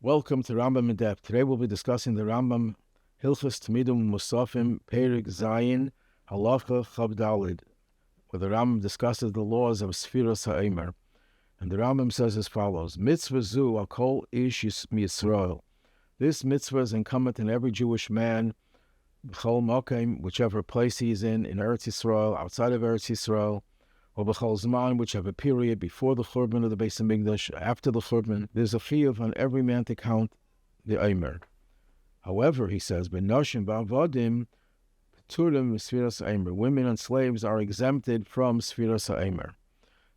Welcome to Rambam in Depth. Today we'll be discussing the Rambam Hilchos Tamidum Musafim Perik Zayin Halacha Chabdalid, where the Rambam discusses the laws of Sfiras HaOmer. And the Rambam says as follows: Mitzvah zu akol ish Yisrael. This mitzvah is incumbent on every Jewish man, b'chol makom, whichever place he is in Eretz Yisrael, outside of Eretz Yisrael, or b'chol zman, whichever period, before the Churban of the Beis HaMikdash, after the Churban. There's a chiyuv on every man to count the Omer. However, he says, b'noshim ba'avadim p'turim Sfiras HaOmer. Women and slaves are exempted from Sfiras HaOmer.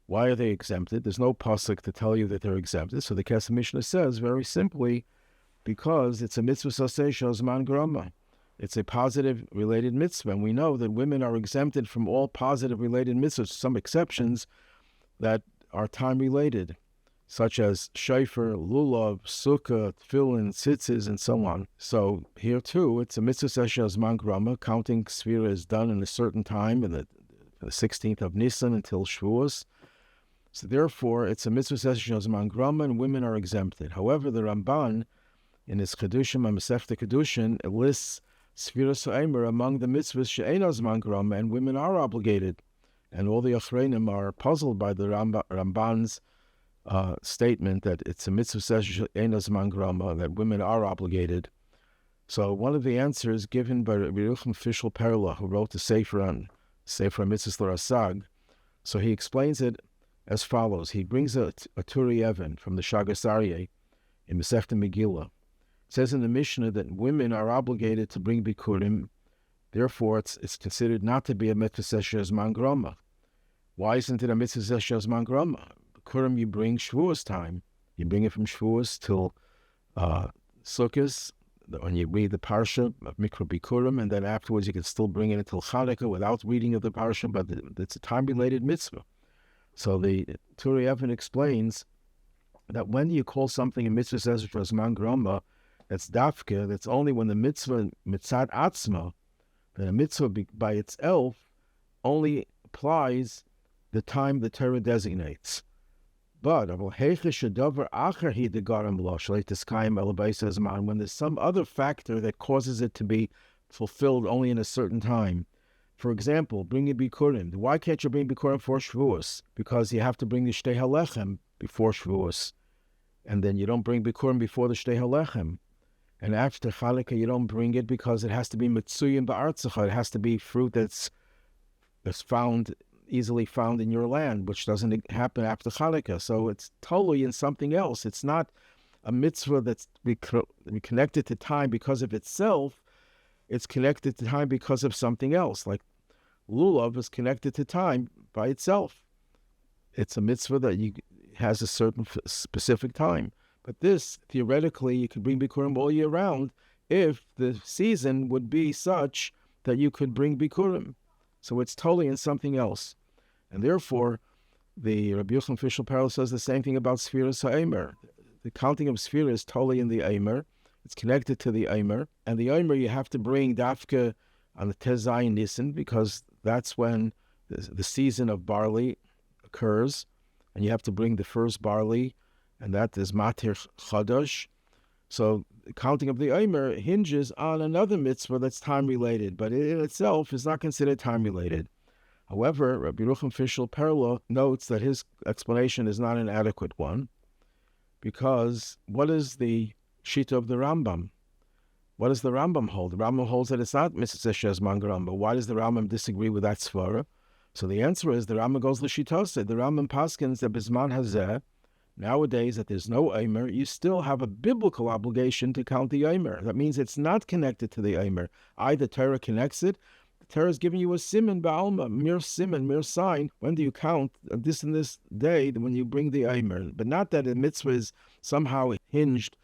Why are they exempted? There's no pasuk to tell you that they're exempted. So the Kesef Mishnah says, very simply, because it's a mitzvah saseh shazman grama. It's a positive related mitzvah. And we know that women are exempted from all positive related mitzvahs, some exceptions that are time related, such as shofar, lulav, sukkah, tefillin, tzitzis, and so on. So here too, it's a mitzvah saseh shazman grama. Counting sfira is done in a certain time, in the 16th of Nisan until Shavuos. So therefore, it's a mitzvah saseh shazman grama, and women are exempted. However, the Ramban, in his Kedushim and Masechta Kedushin, lists Sfiras HaOmer among the mitzvahs she'ein zman grama, and women are obligated. And all the Achreinim are puzzled by the Ramban's statement that it's a mitzvah she'ein zman grama, that women are obligated. So one of the answers given by Rabbi Fishel Perla, who wrote the Sefer on Mitzvahs L'Rasag, so he explains it as follows. He brings a Turai Even from the Shagas Aryeh in Masechta Megillah. It says in the Mishnah that women are obligated to bring bikurim. Therefore, it's considered not to be a mitzvah shezman grama. Why isn't it a mitzvah shezman grama? Bikurim you bring Shavuos time. You bring it from Shavuos till Sukkot, when you read the parsha of Mikra Bikurim, and then afterwards you can still bring it until Chanukah without reading of the parsha, but it's a time-related mitzvah. So the Turai Even explains that when you call something a mitzvah shezman grama, that's dafke, that's only when the mitzvah mitzad atzma, that a mitzvah by itself only applies the time the Torah designates. But when there's some other factor that causes it to be fulfilled only in a certain time, for example, bringing bikurim. Why can't you bring bikurim for Shavuos? Because you have to bring the shtei halechem before Shavuos, and then you don't bring bikurim before the shtei halechem. And after Chanukah, you don't bring it because it has to be mitzuyim ba'artzecha. It has to be fruit that's easily found in your land, which doesn't happen after Chanukah. So it's totally in something else. It's not a mitzvah that's connected to time because of itself. It's connected to time because of something else. Like lulav is connected to time by itself. It's a mitzvah that has a certain specific time. But this, theoretically, you could bring bikurim all year round if the season would be such that you could bring bikurim. So it's totally in something else. And therefore, the Rabbi Fishel Perla says the same thing about Sfiras HaOmer. The counting of Sfira is totally in the Omer. It's connected to the Omer. And the Omer you have to bring dafka on the Tezayin Nisan, because that's when the season of barley occurs. And you have to bring the first barley, and that is Matir Chadash. So the counting of the Omer hinges on another mitzvah that's time-related, but it in itself is not considered time-related. However, Rabbi Fishel Perla notes that his explanation is not an adequate one, because what is the shita of the Rambam? What does the Rambam hold? The Rambam holds that it's not mitzvah shezman grama. Why does the Rambam disagree with that svara? So the answer is the Rambam goes l'shitose. The Rambam paskins that bisman hazeh, nowadays, that there's no Omer, you still have a biblical obligation to count the Omer. That means it's not connected to the Omer. The Torah connects it. The Torah is giving you a siman ba'alma, mere sign. When do you count this and this day when you bring the Omer? But not that a mitzvah is somehow hinged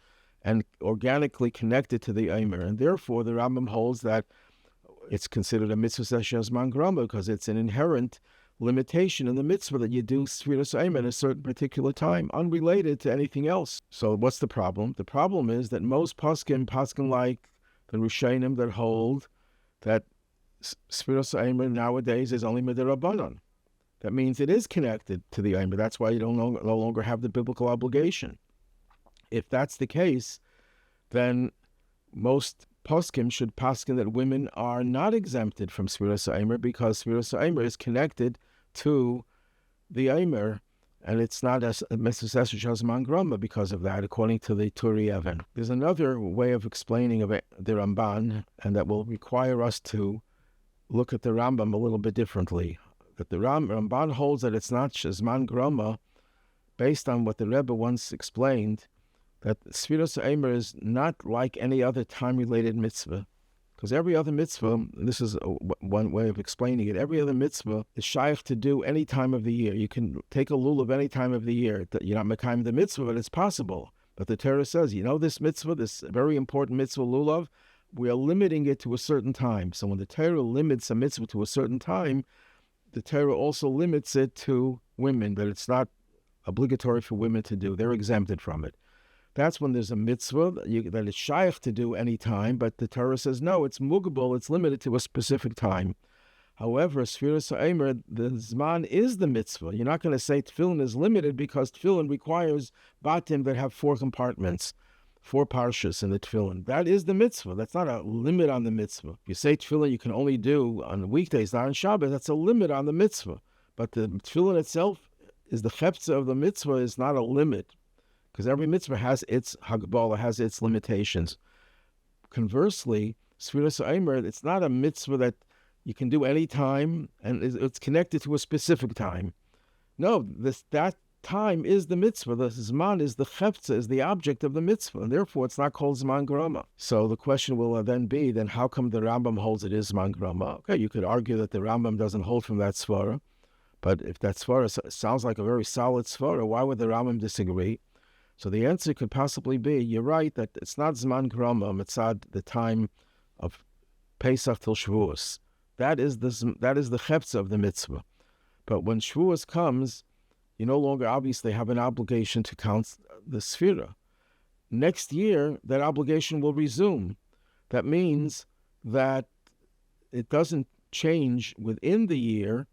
and organically connected to the Omer. And therefore, the Rambam holds that it's considered a mitzvah shezman grama because it's an inherent limitation in the mitzvah that you do Sfiras HaOmer at a certain particular time, unrelated to anything else. So what's the problem? The problem is that most paskin like the Rishonim that hold that Sfiras HaOmer nowadays is only midirabanan. That means it is connected to the Omer. That's why you no longer have the biblical obligation. If that's the case, then most poskim should paskin that women are not exempted from Sfiras Omer, because Sfiras Omer is connected to the Omer, and it's not a Mitzvah Zman Groma because of that, according to the Turai Even. There's another way of explaining of the Ramban, and that will require us to look at the Rambam a little bit differently. That the Ramban holds that it's not Zman Groma, based on what the Rebbe once explained, that Sfiras Omer is not like any other time-related mitzvah. Because every other mitzvah, this is one way of explaining it, every other mitzvah is shaykh to do any time of the year. You can take a lulav any time of the year. You're not mekayim the mitzvah, but it's possible. But the Torah says, this mitzvah, this very important mitzvah lulav, we are limiting it to a certain time. So when the Torah limits a mitzvah to a certain time, the Torah also limits it to women, that it's not obligatory for women to do. They're exempted from it. That's when there's a mitzvah that it's shaykh to do any time, but the Torah says, no, it's mugabal, it's limited to a specific time. However, Sfiras Omer, the Zman is the mitzvah. You're not going to say tefillin is limited, because tefillin requires batim that have 4 compartments, 4 parshas in the tefillin. That is the mitzvah. That's not a limit on the mitzvah. If you say tefillin you can only do on weekdays, not on Shabbat, that's a limit on the mitzvah. But the tefillin itself is the chefza of the mitzvah, is not a limit. Because every mitzvah has its hagbala, has its limitations. Conversely, Sfiras Omer, it's not a mitzvah that you can do any time, and it's connected to a specific time. No, that time is the mitzvah. The Zman is the chefza, is the object of the mitzvah, and therefore it's not called Zman Groma. So the question will then be, then how come the Rambam holds it is Zman Groma? Okay, you could argue that the Rambam doesn't hold from that svara, but if that svara sounds like a very solid svara, why would the Rambam disagree? So the answer could possibly be, you're right, that it's not Zman Groma, mitzad the time of Pesach till Shavuos. That is the chefza of the mitzvah. But when Shavuos comes, you no longer obviously have an obligation to count the sfira. Next year, that obligation will resume. That means that it doesn't change within the year,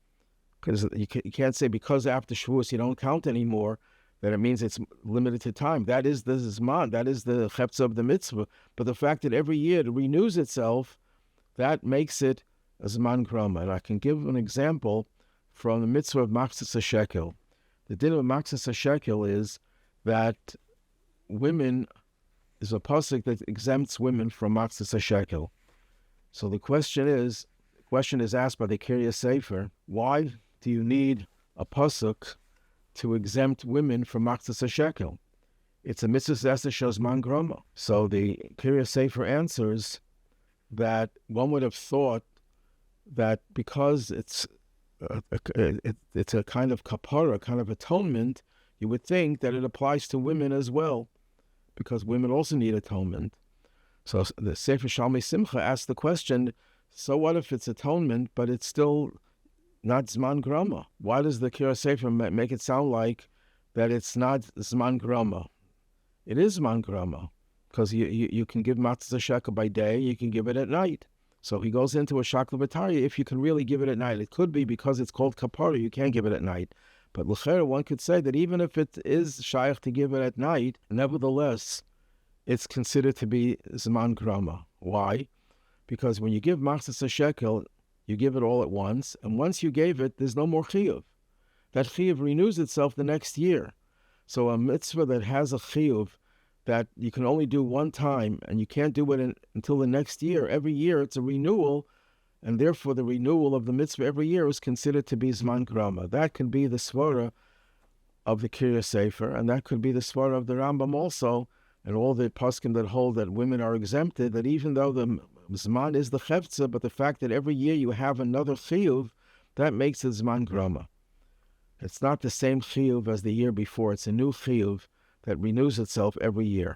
because you can't say because after Shavuos you don't count anymore, that it means it's limited to time. That is the Zman, that is the chefza of the mitzvah. But the fact that every year it renews itself, that makes it a Zman Groma. And I can give an example from the mitzvah of Machzas HaShekel. The din of Machzas HaShekel is that women, is a pasuk that exempts women from Machzas HaShekel. So the question is asked by the Kiryas Sefer, why do you need a pasuk to exempt women from Machzas HaShekel? It's a mitzvah that shows Zman Groma. So the Kiryas Sefer answers that one would have thought that because it's a kind of kapara, kind of atonement, you would think that it applies to women as well, because women also need atonement. So the Sefer Shalmei Simcha asked the question, so what if it's atonement, but it's still not Zman Groma? Why does the Kiryas Sefer make it sound like that it's not Zman Groma? It is Zman Groma, because you can give Matzah Shekel by day, you can give it at night. So he goes into a Shakla B'Tarya, if you can really give it at night. It could be because it's called Kapara, you can't give it at night. But l'chera, one could say that even if it is shaykh to give it at night, nevertheless, it's considered to be Zman Groma. Why? Because when you give Matzah Shekel, you give it all at once, and once you gave it, there's no more chiyuv. That chiyuv renews itself the next year. So a mitzvah that has a chiyuv that you can only do one time, and you can't do it until the next year, every year it's a renewal, and therefore the renewal of the mitzvah every year is considered to be Zman Groma. That can be the svara of the Kiryas Sefer, and that could be the svara of the Rambam also, and all the poskim that hold that women are exempted, that even though the Zman is the chefza, but the fact that every year you have another chiyuv, that makes it Zman Groma. It's not the same chiyuv as the year before. It's a new chiyuv that renews itself every year.